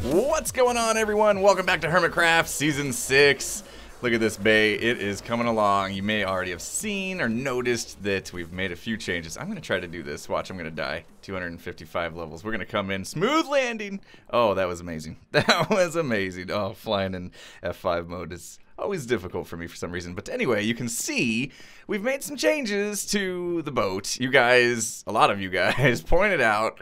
What's going on, everyone? Welcome back to HermitCraft Season 6. Look at this bay. It is coming along. You may already have seen or noticed that we've made a few changes. I'm going to try to do this. Watch, I'm going to die. 255 levels. We're going to come in. Smooth landing. Oh, that was amazing. That was amazing. Oh, flying in F5 mode is always difficult for me for some reason. But anyway, you can see we've made some changes to the boat. You guys, a lot of you guys, pointed out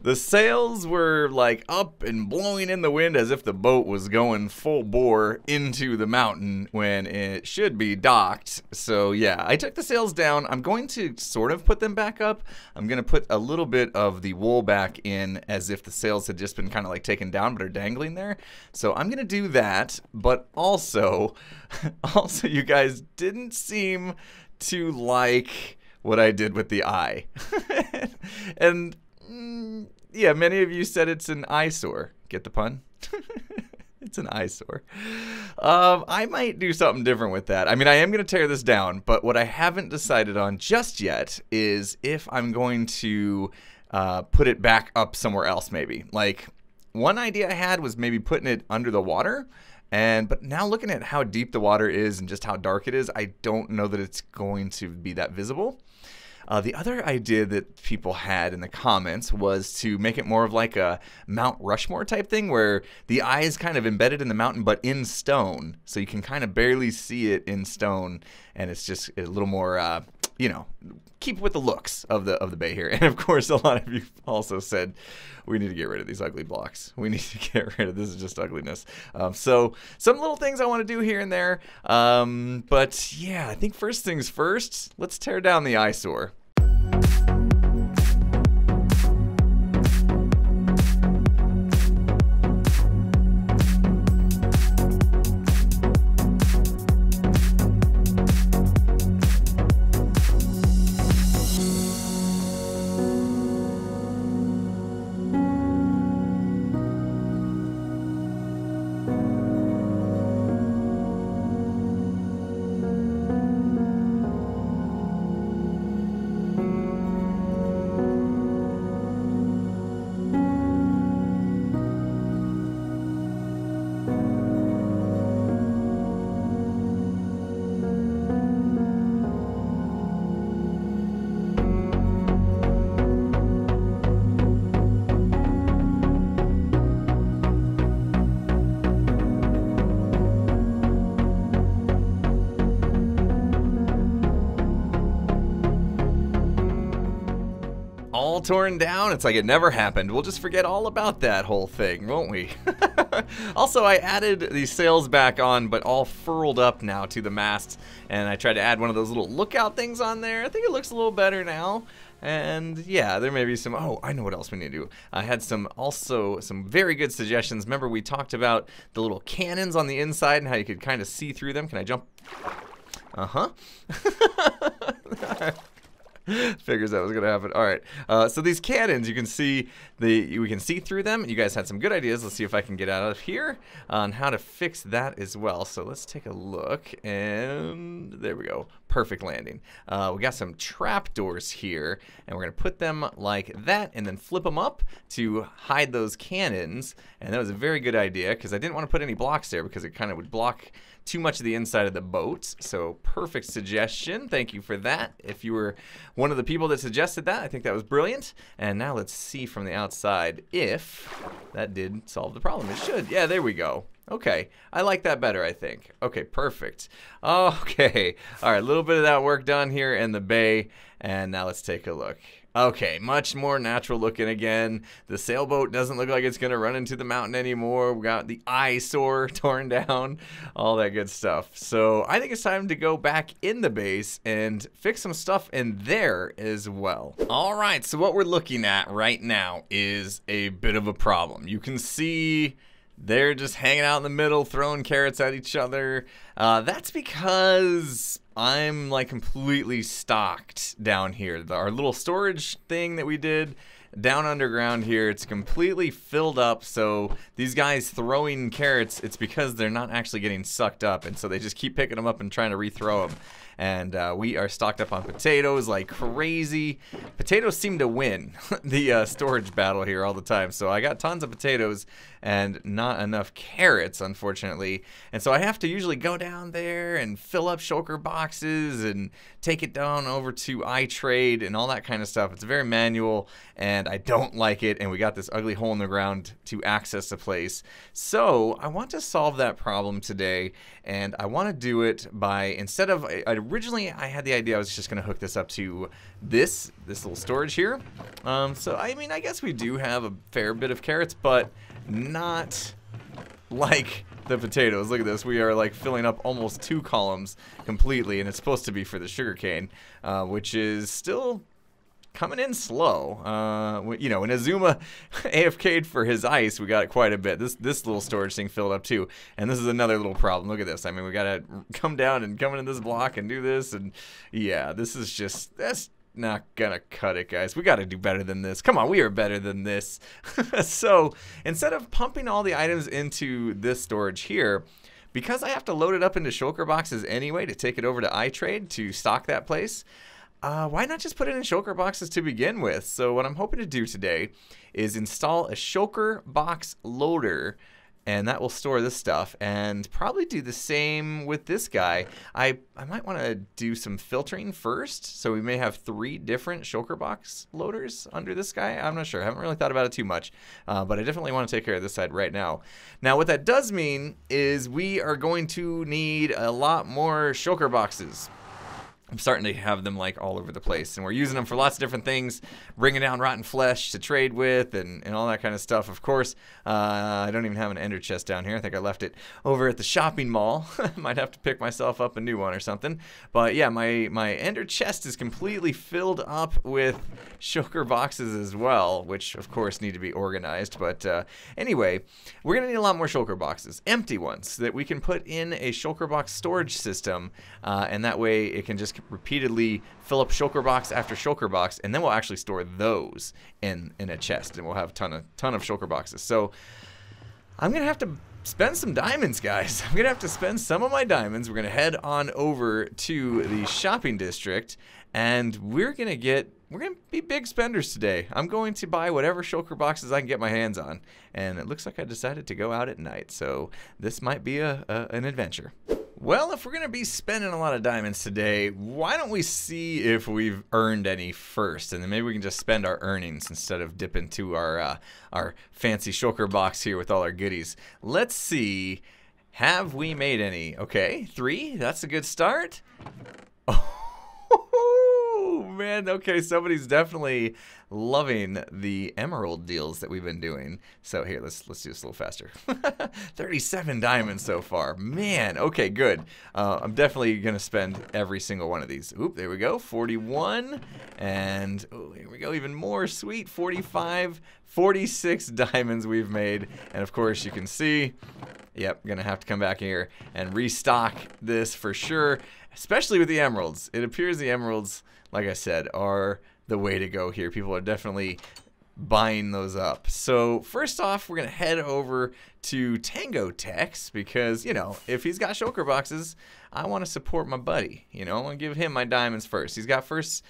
the sails were like up and blowing in the wind as if the boat was going full bore into the mountain when it should be docked. So yeah, I took the sails down. I'm going to sort of put them back up. I'm going to put a little bit of the wool back in as if the sails had just been kind of like taken down but are dangling there. So I'm going to do that, but also you guys didn't seem to like what I did with the eye. And yeah, many of you said it's an eyesore. Get the pun? It's an eyesore. I might do something different with that. I mean, I am going to tear this down, but what I haven't decided on just yet is if I'm going to put it back up somewhere else maybe. Like, one idea I had was maybe putting it under the water. But now looking at how deep the water is and just how dark it is, I don't know that it's going to be that visible. The other idea that people had in the comments was to make it more of like a Mount Rushmore type thing where the eye is kind of embedded in the mountain but in stone. So you can kind of barely see it in stone, and it's just a little more, you know, keep with the looks of the bay here. And of course, a lot of you also said we need to get rid of these ugly blocks. We need to get rid of this. Is just ugliness. So some little things I want to do here and there. But yeah, I think first things first, let's tear down the eyesore. All torn down. It's like it never happened. We'll just forget all about that whole thing, won't we? Also, I added these sails back on, but all furled up now to the mast, and I tried to add one of those little lookout things on there. I think it looks a little better now. And yeah, there may be some, oh, I know what else we need to do. I had also some very good suggestions. Remember we talked about the little cannons on the inside and how you could kind of see through them. Can I jump? Uh-huh. Figures that was gonna happen. All right. So these cannons, you can see we can see through them. You guys had some good ideas. Let's see if I can get out of here on how to fix that as well. So let's take a look, and there we go. Perfect landing. We got some trap doors here, and we're gonna put them like that, and then flip them up to hide those cannons. And that was a very good idea because I didn't want to put any blocks there because it kind of would block too much of the inside of the boat. So perfect suggestion. Thank you for that. If you were one of the people that suggested that, I think that was brilliant. And now let's see from the outside if that did solve the problem. It should. Yeah, there we go. Okay, I like that better, I think. Okay, perfect. Okay, all right, a little bit of that work done here in the bay, and now let's take a look. Okay, much more natural looking again. The sailboat doesn't look like it's gonna run into the mountain anymore. We got the eyesore torn down, all that good stuff. So I think it's time to go back in the base and fix some stuff in there as well. All right, so what we're looking at right now is a bit of a problem. You can see they're just hanging out in the middle, throwing carrots at each other. That's because I'm like completely stocked down here. Our little storage thing that we did down underground here, it's completely filled up. So these guys throwing carrots, it's because they're not actually getting sucked up, and so they just keep picking them up and trying to rethrow them. and we are stocked up on potatoes like crazy. Potatoes seem to win the storage battle here all the time, so I got tons of potatoes and not enough carrots, unfortunately, and so I have to usually go down there and fill up shulker boxes and take it down over to iTrade and all that kind of stuff. It's very manual, and I don't like it, and we got this ugly hole in the ground to access the place. So I want to solve that problem today, and I want to do it by, instead of, originally I had the idea I was just going to hook this up to this little storage here. So I mean, I guess we do have a fair bit of carrots, but not like the potatoes. Look at this. We are like filling up almost 2 columns completely, and it's supposed to be for the sugarcane, which is still coming in slow. You know, when Azuma AFK'd for his ice, we got quite a bit. This little storage thing filled up too, and this is another little problem. Look at this. I mean, we gotta come down and come into this block and do this, and yeah, this is just, that's not gonna cut it, guys. We gotta do better than this. Come on, we are better than this. So instead of pumping all the items into this storage here, because I have to load it up into shulker boxes anyway to take it over to iTrade to stock that place, why not just put it in shulker boxes to begin with? So what I'm hoping to do today is install a shulker box loader, and that will store this stuff, and probably do the same with this guy. I might want to do some filtering first, so we may have 3 different shulker box loaders under this guy. I'm not sure. I haven't really thought about it too much, but I definitely want to take care of this side right now. Now, what that does mean is we are going to need a lot more shulker boxes. I'm starting to have them like all over the place, and we're using them for lots of different things, bringing down rotten flesh to trade with and all that kind of stuff. Of course, I don't even have an ender chest down here. I think I left it over at the shopping mall. Might have to pick myself up a new one or something. But yeah, my ender chest is completely filled up with shulker boxes as well, which of course need to be organized. But anyway, we're gonna need a lot more shulker boxes, empty ones that we can put in a shulker box storage system, and that way it can just repeatedly fill up shulker box after shulker box, and then we'll actually store those in a chest, and we'll have a ton of shulker boxes. So I'm gonna have to spend some diamonds, guys. I'm gonna have to spend some of my diamonds. We're gonna head on over to the shopping district, and we're gonna be big spenders today. I'm going to buy whatever shulker boxes I can get my hands on, and it looks like I decided to go out at night, so this might be an adventure. Well, if we're going to be spending a lot of diamonds today, why don't we see if we've earned any first, and then maybe we can just spend our earnings instead of dip into our fancy shulker box here with all our goodies. Let's see, have we made any? Okay, 3, that's a good start. Oh man, okay, somebody's definitely loving the emerald deals that we've been doing. So here, let's do this a little faster. 37 diamonds so far. Man, okay, good. I'm definitely gonna spend every single one of these. Oop, there we go, 41, and oh, here we go, even more, sweet, 45, 46 diamonds we've made, and of course you can see, yep, gonna have to come back here and restock this for sure, especially with the emeralds. It appears the emeralds, like I said, are the way to go here. People are definitely buying those up. So first off, we're gonna head over to Tango Tex, because, you know, if he's got shulker boxes, I want to support my buddy. You know, I want to give him my diamonds first. He's got first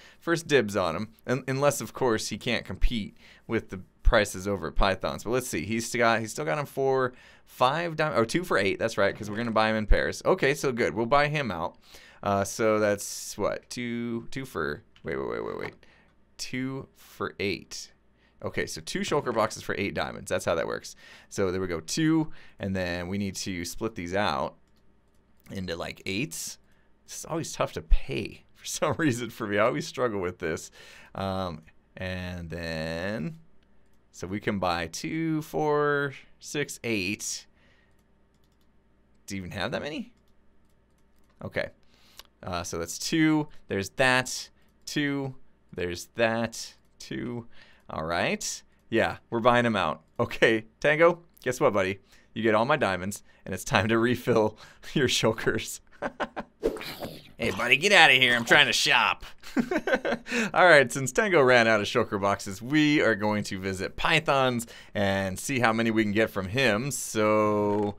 dibs on them, unless of course he can't compete with the prices over at Python's. But let's see, he's still got him for 5 diamonds, or 2 for 8. That's right, because we're gonna buy him in pairs. Okay, so good. We'll buy him out. So that's what, 2 for, wait. 2 for 8. Okay, so 2 shulker boxes for 8 diamonds. That's how that works. So there we go, 2, and then we need to split these out into like 8s. This is always tough to pay for some reason for me. I always struggle with this. And then, so we can buy 2, 4, 6, 8. Do you even have that many? Okay. So that's 2. There's that. 2. There's that. 2. All right. Yeah, we're buying them out. Okay, Tango, guess what, buddy? You get all my diamonds, and it's time to refill your shulkers. Hey, buddy, get out of here. I'm trying to shop. All right, since Tango ran out of shulker boxes, we are going to visit Python's and see how many we can get from him. So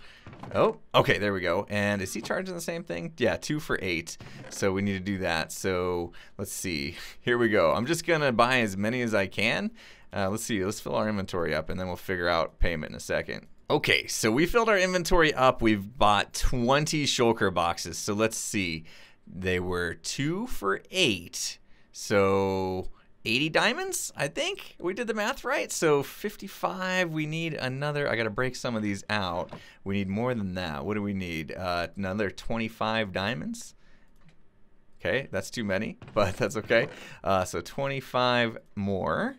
Oh, okay, there we go. And is he charging the same thing? Yeah, 2 for 8. So we need to do that. So let's see. Here we go. I'm just going to buy as many as I can. Let's see. Let's fill our inventory up, and then we'll figure out payment in a second. Okay, so we filled our inventory up. We've bought 20 shulker boxes. So let's see. They were 2 for 8. So 80 diamonds, I think. We did the math right. So 55, we need another. I got to break some of these out. We need more than that. What do we need? Another 25 diamonds. Okay, that's too many, but that's okay. So 25 more.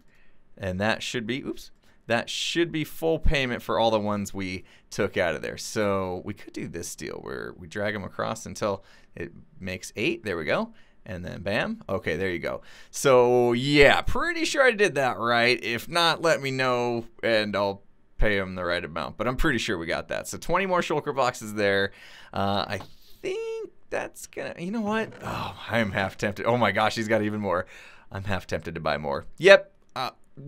And that should be, oops, that should be full payment for all the ones we took out of there. So we could do this deal where we drag them across until it makes 8. There we go. And then bam. Okay, there you go. So yeah, pretty sure I did that right. If not, let me know and I'll pay them the right amount. But I'm pretty sure we got that. So 20 more shulker boxes there. I think that's gonna, you know what? Oh, I'm half tempted. Oh my gosh, he's got even more. I'm half tempted to buy more. Yep.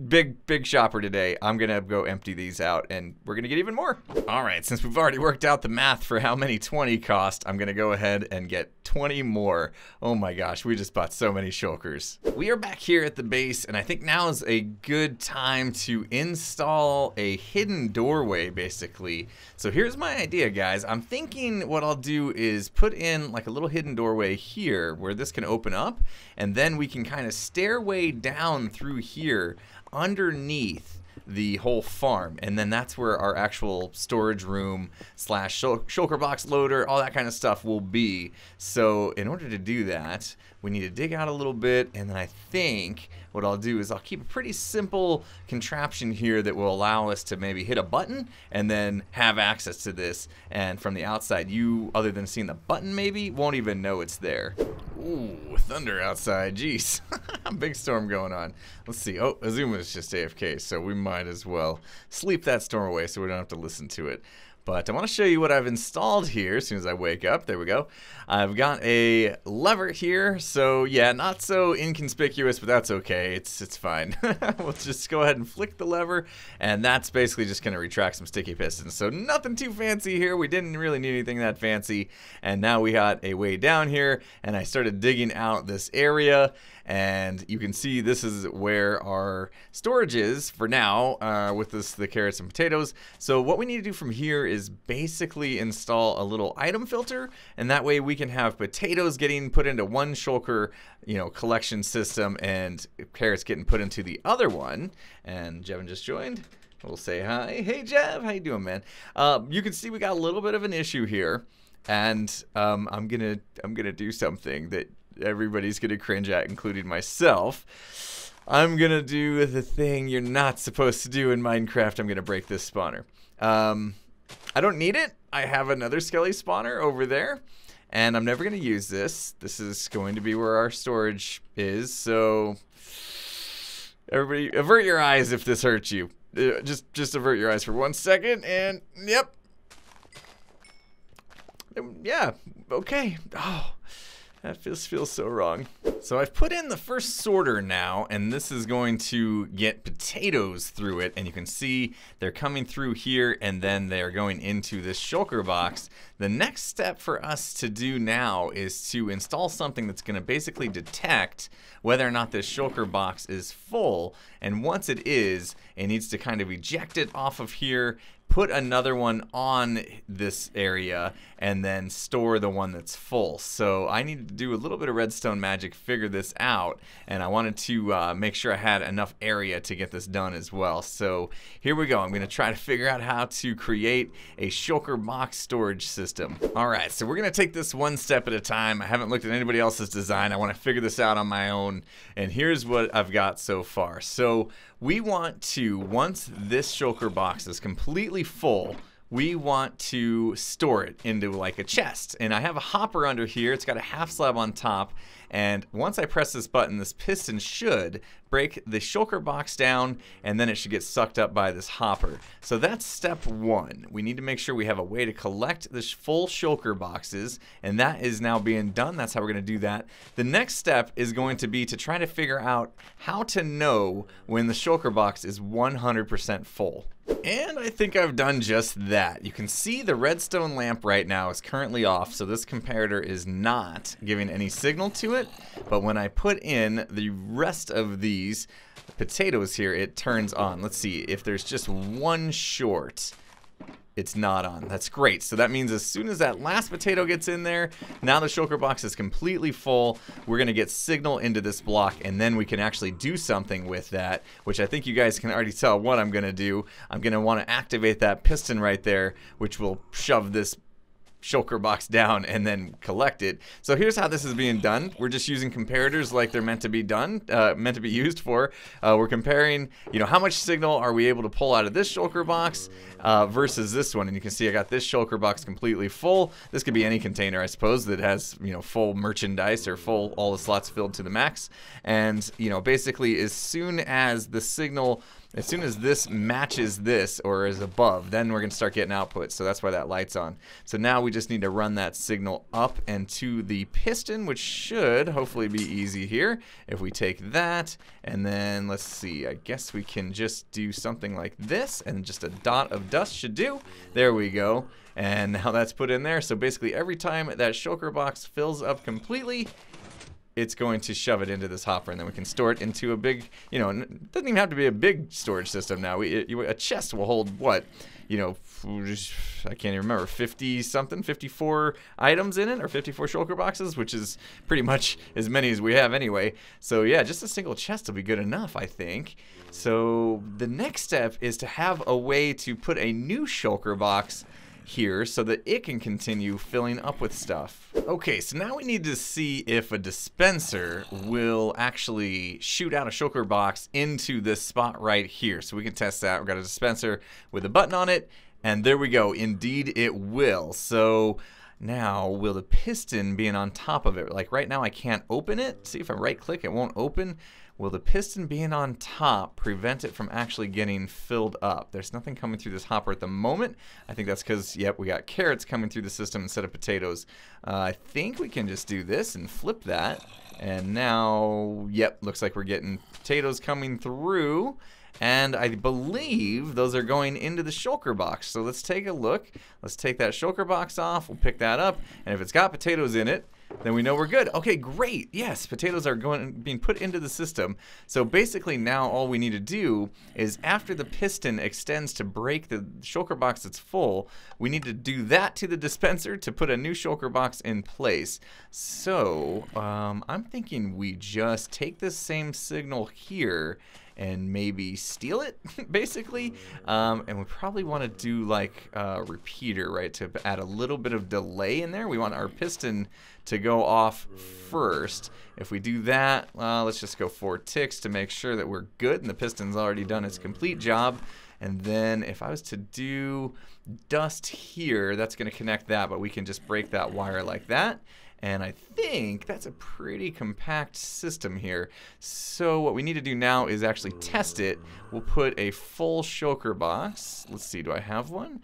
Big shopper today. I'm gonna go empty these out and we're gonna get even more. All right, since we've already worked out the math for how many 20 cost, I'm gonna go ahead and get 20 more. Oh my gosh, we just bought so many shulkers. We are back here at the base, and I think now is a good time to install a hidden doorway, basically. So here's my idea, guys. I'm thinking what I'll do is put in like a little hidden doorway here where this can open up, and then we can kind of stairway down through here underneath the whole farm, and then that's where our actual storage room slash shulker box loader, all that kind of stuff will be. So in order to do that, we need to dig out a little bit, and then I think what I'll do is I'll keep a pretty simple contraption here that will allow us to maybe hit a button and then have access to this, and from the outside you, other than seeing the button maybe, won't even know it's there. Ooh, thunder outside, jeez. Big storm going on. Let's see. Oh, Azuma is just AFK, so we might as well sleep that storm away so we don't have to listen to it. But I want to show you what I've installed here as soon as I wake up. There we go. I've got a lever here, so yeah, not so inconspicuous, but that's okay. It's fine. We'll just go ahead and flick the lever, and that's basically just going to retract some sticky pistons. So nothing too fancy here. We didn't really need anything that fancy. And now we got a way down here, and I started digging out this area. And you can see this is where our storage is for now with the carrots and potatoes. So what we need to do from here is basically install a little item filter, and that way we can have potatoes getting put into one shulker, collection system, and carrots getting put into the other one. And Jevin just joined. We'll say hi. Hey Jev, how you doing, man? You can see we got a little bit of an issue here, and I'm gonna do something that everybody's gonna cringe at, including myself. I'm gonna do the thing you're not supposed to do in Minecraft. I'm gonna break this spawner. I don't need it. I have another skelly spawner over there, and I'm never gonna use this. This is going to be where our storage is, so everybody avert your eyes if this hurts you. Just avert your eyes for 1 second, and yep. Yeah, okay. Oh. That feels so wrong. So I've put in the first sorter now, and this is going to get potatoes through it, and you can see they're coming through here, and then they're going into this shulker box. The next step for us to do now is to install something that's going to basically detect whether or not this shulker box is full, and once it is, it needs to kind of eject it off of here, put another one on this area, and then store the one that's full. So I needed to do a little bit of redstone magic, figure this out, and I wanted to make sure I had enough area to get this done as well. So here we go. I'm going to try to figure out how to create a shulker box storage system. Alright, so we're going to take this one step at a time. I haven't looked at anybody else's design. I want to figure this out on my own, and here's what I've got so far. So we want to, once this shulker box is completely full, we want to store it into like a chest. And I have a hopper under here. It's got a half slab on top, And once I press this button, this piston should break the shulker box down, and then it should get sucked up by this hopper. So that's step one. We need to make sure we have a way to collect the full shulker boxes, and that is now being done. That's how we're going to do that. The next step is going to be to try to figure out how to know when the shulker box is 100% full. And I think I've done just that. You can see the redstone lamp right now is currently off, so this comparator is not giving any signal to it. But when I put in the rest of these potatoes here, it turns on. Let's see, if there's just one short, it's not on. That's great. So that means as soon as that last potato gets in there, now the shulker box is completely full. We're going to get signal into this block, and then we can actually do something with that, which I think you guys can already tell what I'm going to do. I'm going to want to activate that piston right there, which will shove this shulker box down and then collect it. So here's how this is being done. We're just using comparators like they're meant to be done, meant to be used for. We're comparing, you know, how much signal are we able to pull out of this shulker box versus this one. And you can see I got this shulker box completely full. This could be any container, I suppose, that has, you know, full merchandise or full, all the slots filled to the max. And, you know, basically as soon as the signal, as soon as this matches this or is above, then we're going to start getting output. So that's why that light's on. So now we just need to run that signal up and to the piston, which should hopefully be easy here. If we take that and then let's see, I guess we can just do something like this, and just a dot of dust should do. There we go. And now that's put in there. So basically every time that shulker box fills up completely, it's going to shove it into this hopper, and then we can store it into a big, you know, it doesn't even have to be a big storage system now. A chest will hold, what, you know, I can't even remember, 50 something, 54 items in it, or 54 shulker boxes, which is pretty much as many as we have anyway. So yeah, just a single chest will be good enough, I think. So the next step is to have a way to put a new shulker box here so that it can continue filling up with stuff. Okay, so now we need to see if a dispenser will actually shoot out a shulker box into this spot right here. So we can test that. We've got a dispenser with a button on it, and there we go. Indeed it will. So now will the piston being on top of it, like right now I can't open it. See, if I right click it won't open. Will the piston being on top prevent it from actually getting filled up? There's nothing coming through this hopper at the moment. I think that's because, yep, we got carrots coming through the system instead of potatoes. I think we can just do this and flip that. And now, yep, looks like we're getting potatoes coming through. And I believe those are going into the shulker box. So let's take a look. Let's take that shulker box off. We'll pick that up. And if it's got potatoes in it, then we know we're good. Okay, great. Yes, potatoes are being put into the system. So basically now all we need to do is after the piston extends to break the shulker box that's full, we need to do that to the dispenser to put a new shulker box in place. So I'm thinking we just take this same signal here and maybe steal it, basically. And we probably want to do like a repeater, right, to add a little bit of delay in there. We want our piston to go off first. If we do that, let's just go 4 ticks to make sure that we're good and the piston's already done its complete job. And then if I was to do dust here, that's going to connect that, but we can just break that wire like that. And I think that's a pretty compact system here. So what we need to do now is actually test it. We'll put a full shulker box. Let's see, do I have one?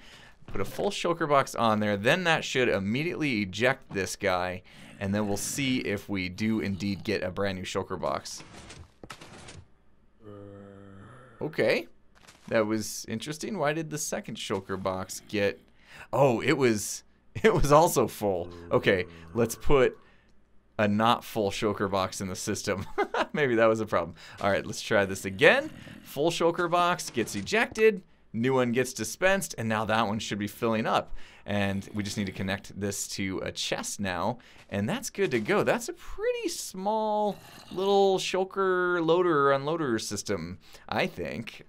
Put a full shulker box on there. Then that should immediately eject this guy. And then we'll see if we do indeed get a brand new shulker box. Okay. That was interesting. Why did the second shulker box get... Oh, it was also full. Okay, let's put a not full shulker box in the system. Maybe that was a problem. All right, let's try this again. Full shulker box gets ejected. New one gets dispensed, and now that one should be filling up. And we just need to connect this to a chest now, and that's good to go. That's a pretty small little shulker loader unloader system, I think.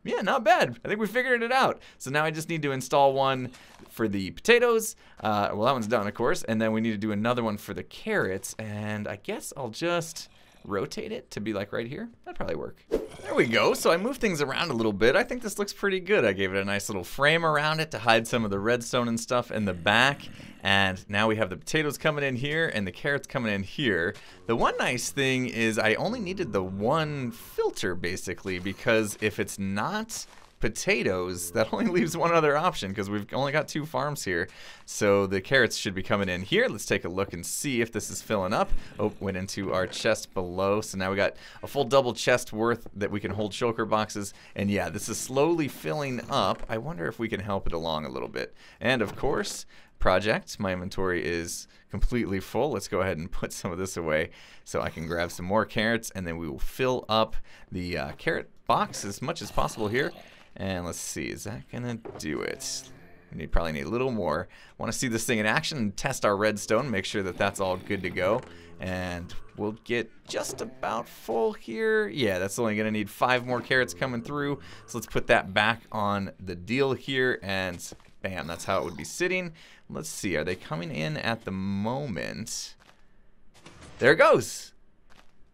Yeah, not bad. I think we figured it out. So now I just need to install one for the potatoes. Well, that one's done, of course. And then we need to do another one for the carrots. And I guess I'll just rotate it to be like right here. That'd probably work. There we go. So I moved things around a little bit. I think this looks pretty good. I gave it a nice little frame around it to hide some of the redstone and stuff in the back. And now we have the potatoes coming in here and the carrots coming in here. The one nice thing is I only needed the one filter basically, because if it's not potatoes, that only leaves one other option because we've only got 2 farms here. So the carrots should be coming in here. Let's take a look and see if this is filling up. Oh, went into our chest below. So now we got a full double chest worth that we can hold shulker boxes. And yeah, this is slowly filling up. I wonder if we can help it along a little bit. And of course, project, my inventory is completely full. Let's go ahead and put some of this away so I can grab some more carrots, and then we will fill up the carrot box as much as possible here. And let's see, is that gonna do it? We probably need a little more. Want to see this thing in action and test our redstone, make sure that that's all good to go. And we'll get just about full here. Yeah, that's only gonna need 5 more carrots coming through. So let's put that back on the deal here, and bam, that's how it would be sitting. Let's see, are they coming in at the moment? There it goes.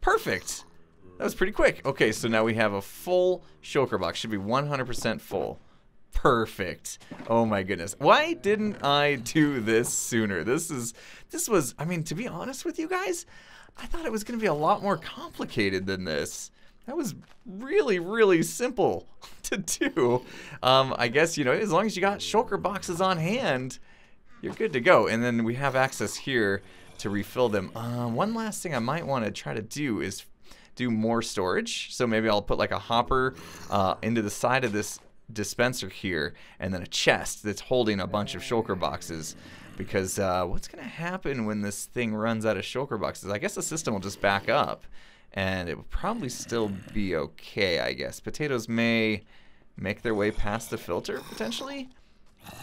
Perfect. That was pretty quick. Okay, so now we have a full shulker box. Should be 100% full. Perfect. Oh my goodness. Why didn't I do this sooner? This was, I mean, to be honest with you guys, I thought it was going to be a lot more complicated than this. That was really, really simple to do. I guess, you know, as long as you got shulker boxes on hand, you're good to go. And then we have access here to refill them. One last thing I might want to try to do is do more storage. So maybe I'll put like a hopper into the side of this dispenser here, and then a chest that's holding a bunch of shulker boxes. Because what's going to happen when this thing runs out of shulker boxes? I guess the system will just back up, and it will probably still be okay, I guess. Potatoes may make their way past the filter, potentially.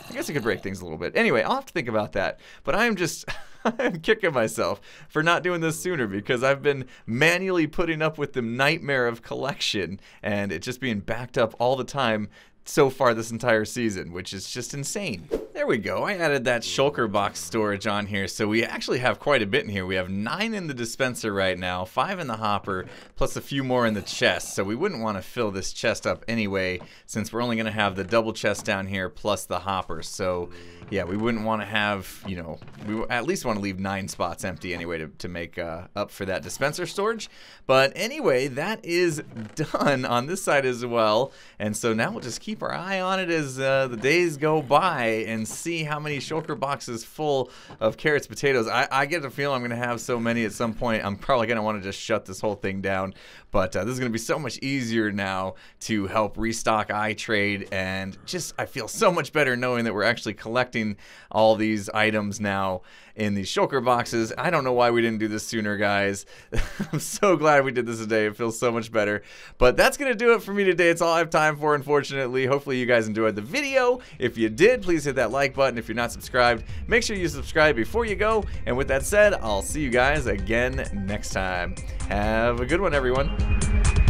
I guess it could break things a little bit. Anyway, I'll have to think about that. But I'm just, I'm kicking myself for not doing this sooner, because I've been manually putting up with the nightmare of collection and it just being backed up all the time so far this entire season, which is just insane. There we go. I added that shulker box storage on here, so we actually have quite a bit in here. We have 9 in the dispenser right now, 5 in the hopper, plus a few more in the chest. So we wouldn't want to fill this chest up anyway, since we're only going to have the double chest down here plus the hopper. So yeah, we wouldn't want to have, you know, we at least want to leave 9 spots empty anyway to make up for that dispenser storage. But anyway, that is done on this side as well. And so now we'll just keep our eye on it as the days go by and see how many shulker boxes full of carrots, potatoes. I get the feeling I'm going to have so many at some point, I'm probably going to want to just shut this whole thing down. But this is going to be so much easier now to help restock iTrade, and just I feel so much better knowing that we're actually collecting all these items now in these shulker boxes. I don't know why we didn't do this sooner, guys. I'm so glad we did this today. It feels so much better. But that's going to do it for me today. It's all I have time for, unfortunately. Hopefully you guys enjoyed the video. If you did, please hit that like button. If you're not subscribed, make sure you subscribe before you go. And with that said, I'll see you guys again next time. Have a good one, everyone.